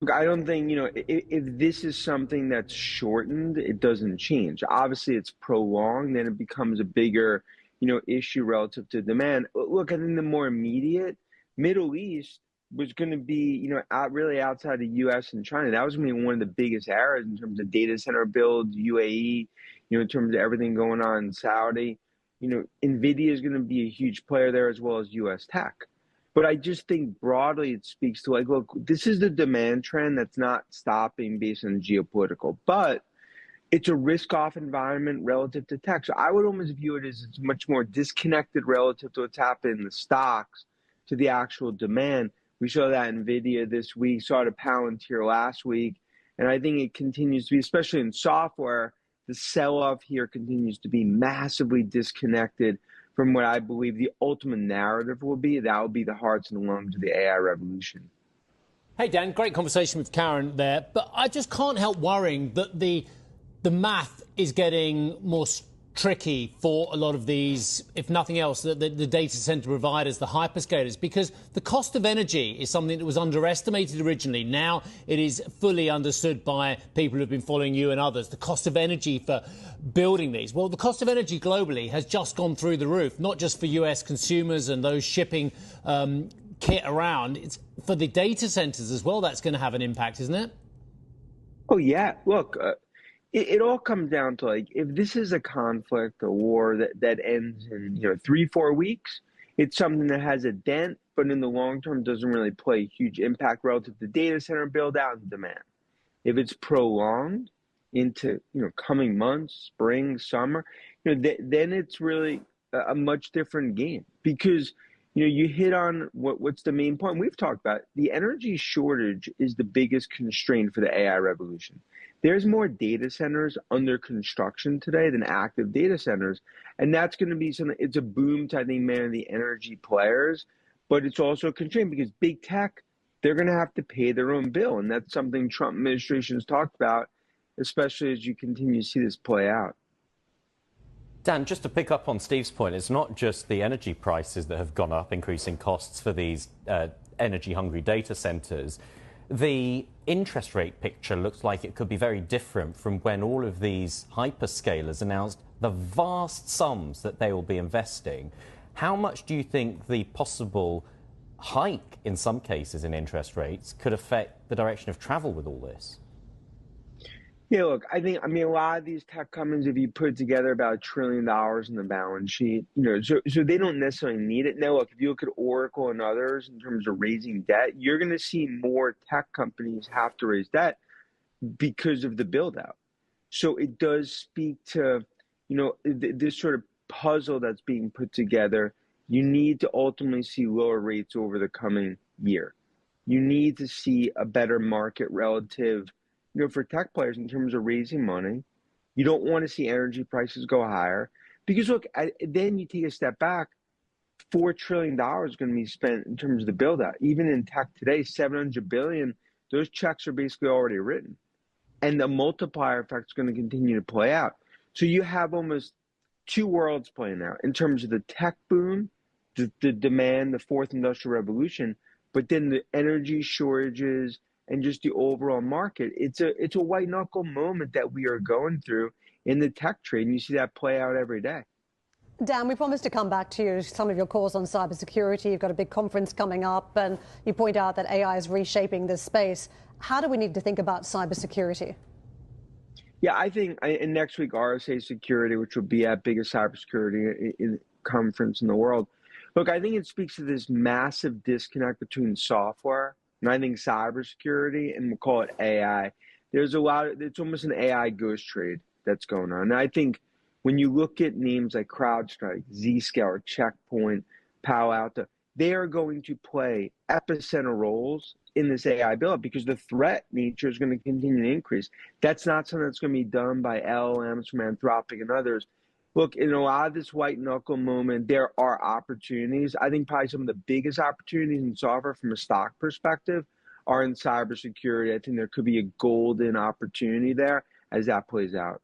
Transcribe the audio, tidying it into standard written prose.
Look, I don't think, if this is something that's shortened, it doesn't change. Obviously, it's prolonged, then it becomes a bigger, issue relative to demand. Look, I think the more immediate Middle East was going to be, really outside the US and China. That was going to be one of the biggest areas in terms of data center builds, UAE, in terms of everything going on in Saudi. NVIDIA is going to be a huge player there as well as US tech. But I just think broadly it speaks to like, look, this is the demand trend that's not stopping based on geopolitical, but it's a risk-off environment relative to tech. So I would almost view it as it's much more disconnected relative to what's happening in the stocks to the actual demand. We saw that NVIDIA this week, saw it at Palantir last week, and I think it continues to be, especially in software, the sell-off here continues to be massively disconnected from what I believe the ultimate narrative will be. That will be the hearts and lungs of the AI revolution. Hey, Dan, great conversation with Karen there, but I just can't help worrying that the math is getting more tricky for a lot of these, if nothing else, the data center providers, the hyperscalers, because the cost of energy is something that was underestimated originally. Now it is fully understood by people who've been following you and others. The cost of energy for building these. Well, the cost of energy globally has just gone through the roof, not just for US consumers and those shipping kit around. It's for the data centers as well. That's going to have an impact, isn't it? Oh, yeah. Look, it all comes down to like, if this is a conflict, a war that ends in 3-4 weeks, it's something that has a dent, but in the long term doesn't really play a huge impact relative to data center build out and demand. If it's prolonged into coming months, spring, summer, then it's really a much different game, because you hit on what's the main point we've talked about. The energy shortage is the biggest constraint for the AI revolution. There's more data centers under construction today than active data centers. And that's going to be something, it's a boom to, I think, many of the energy players, but it's also a constraint because big tech, they're going to have to pay their own bill. And that's something Trump administration has talked about, especially as you continue to see this play out. Dan, just to pick up on Steve's point, it's not just the energy prices that have gone up, increasing costs for these energy-hungry data centers. The interest rate picture looks like it could be very different from when all of these hyperscalers announced the vast sums that they will be investing. How much do you think the possible hike, in some cases, in interest rates could affect the direction of travel with all this? Yeah, look, I mean, a lot of these tech companies, if you put together about $1 trillion in the balance sheet, so they don't necessarily need it. Now, look, if you look at Oracle and others in terms of raising debt, you're going to see more tech companies have to raise debt because of the build out. So it does speak to, this sort of puzzle that's being put together. You need to ultimately see lower rates over the coming year. You need to see a better market relative for tech players in terms of raising money. You don't want to see energy prices go higher because, look, then you take a step back, $4 trillion is going to be spent in terms of the build out. Even in tech today, $700 billion, those checks are basically already written. And the multiplier effect is going to continue to play out. So you have almost two worlds playing out in terms of the tech boom, the demand, the fourth industrial revolution, but then the energy shortages, and just the overall market. It's a white knuckle moment that we are going through in the tech trade, and you see that play out every day. Dan, we promised to come back to you, some of your calls on cybersecurity. You've got a big conference coming up, and you point out that AI is reshaping this space. How do we need to think about cybersecurity? Yeah, I think in next week, RSA Security, which will be our biggest cybersecurity conference in the world. Look, I think it speaks to this massive disconnect between software and I think cybersecurity, and we'll call it AI. There's it's almost an AI ghost trade that's going on. And I think when you look at names like CrowdStrike, Zscaler, Checkpoint, Palo Alto, they are going to play epicenter roles in this AI build because the threat nature is going to continue to increase. That's not something that's going to be done by LLMs from Anthropic and others. Look, in a lot of this white knuckle moment, there are opportunities. I think probably some of the biggest opportunities in software from a stock perspective are in cybersecurity. I think there could be a golden opportunity there as that plays out.